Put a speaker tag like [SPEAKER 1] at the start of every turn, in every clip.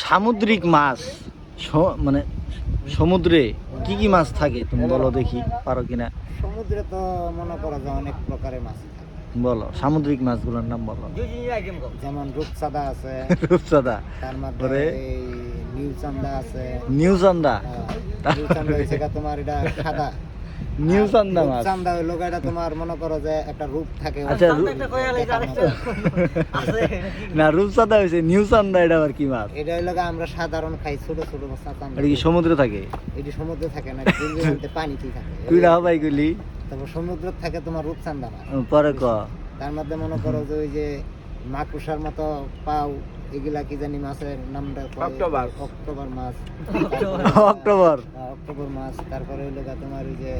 [SPEAKER 1] সামুদ্রিক মাছ মানে সমুদ্রে কি কি মাছ থাকে তুমি বলো দেখি, পারো কিনা?
[SPEAKER 2] সমুদ্রে তো মনে করো যে অনেক প্রকারের মাছ থাকে।
[SPEAKER 1] বলো সামুদ্রিক মাছগুলোর নাম বলো।
[SPEAKER 2] যেমন রূপচাঁদা আছে,
[SPEAKER 1] রূপচাঁদা,
[SPEAKER 2] তার মধ্যে
[SPEAKER 1] পরে
[SPEAKER 2] এই নিউচান্দা আছে।
[SPEAKER 1] নিউচান্দা,
[SPEAKER 2] নিউচান্দা হচ্ছে গা তোমার এটা সাদা।
[SPEAKER 1] নিউচান্দা মাছ।
[SPEAKER 2] রূপচান্দা হইলো এটা তোমার মনে করো যে একটা রূপ থাকে।
[SPEAKER 1] আচ্ছা না, রূপচাঁদা হয়েছে, নিউচান্দা এটা আবার কি মাছ?
[SPEAKER 2] এটা হইলো আমরা সাধারণ খাই ছোট ছোট চান্দা।
[SPEAKER 1] এটা কি সমুদ্রে থাকে?
[SPEAKER 2] এটি সমুদ্রে থাকে না, দিল্লিতে পানিতেই থাকে।
[SPEAKER 1] কুইরা হবাই গুলি।
[SPEAKER 2] তারপর সমুদ্রে থাকে তোমার রূপচান্দা মাছ।
[SPEAKER 1] পরে ক
[SPEAKER 2] তার মধ্যে মনে করো যে ওই যে মাকুসার মতো পাও, এগুলা কি জানি মাছের নামটা অক্টোবর মাছ।
[SPEAKER 1] অক্টোবর
[SPEAKER 2] অক্টোবর মাছ। তারপরে হইলো তোমার ওই যে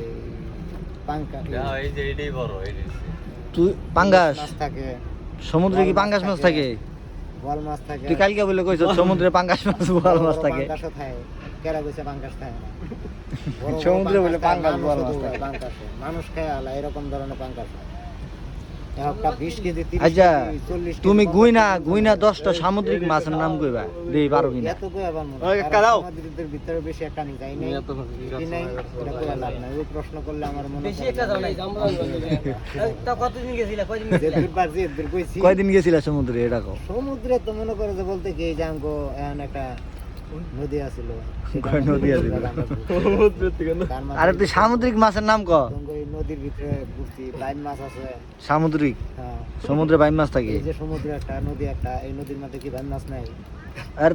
[SPEAKER 2] এই পাঙ্কা
[SPEAKER 1] তুই পাঙ্গাস
[SPEAKER 2] মাছ থাকে।
[SPEAKER 1] সমুদ্রে কি পাঙ্গাস মাছ থাকে?
[SPEAKER 2] বল মাছ থাকে।
[SPEAKER 1] তুই কালকে বলে কইছ সমুদ্রে পাঙ্গাস মাছ বল মাছ থাকে।
[SPEAKER 2] পাঙ্গাসও থাকে। কেরা কইছে পাঙ্গাস থাকে না?
[SPEAKER 1] সমুদ্রে বলে পাঙ্গাস বল মাছ থাকে।
[SPEAKER 2] মানুষ খায় আলা এরকম ধরনের পাঙ্গাস। একটা 20 কেজি 30
[SPEAKER 1] আচ্ছা
[SPEAKER 2] কেজি 40 কেজি।
[SPEAKER 1] তুমি গুইনা 10টা সামুদ্রিক মাছের নাম কইবা, দেই পারো কিনা?
[SPEAKER 2] এত কই আবার মনে। আমাদের ভিতরে বেশি একটা নি যাই নাই। কি নাই এটা কই লাভ নাই। ওই প্রশ্ন করলে আমার মনে বেশি একটা দাও নাই। তা কতদিন গেছিলা? কয়দিন গেছিলা? যেদিন কইছি।
[SPEAKER 1] কয়দিন গেছিলা সমুদ্রে এটা কও?
[SPEAKER 2] সমুদ্রে তো মনে করো যে বলতে কি যে আমগো এখন একটা নদী আছিল।
[SPEAKER 1] কয় নদী আছে? আরে তুই সামুদ্রিক মাছের নাম ক।
[SPEAKER 2] ওই নদীর ভিতরে ঘুরছি, বাইম মাছ আছে।
[SPEAKER 1] সামুদ্রিক?
[SPEAKER 2] হ্যাঁ।
[SPEAKER 1] সমুদ্রে বাইম মাছ থাকে?
[SPEAKER 2] এই যে সমুদ্রে একটা নদী, একটা এই নদীর মধ্যে কি বাইম মাছ নাই?
[SPEAKER 1] আর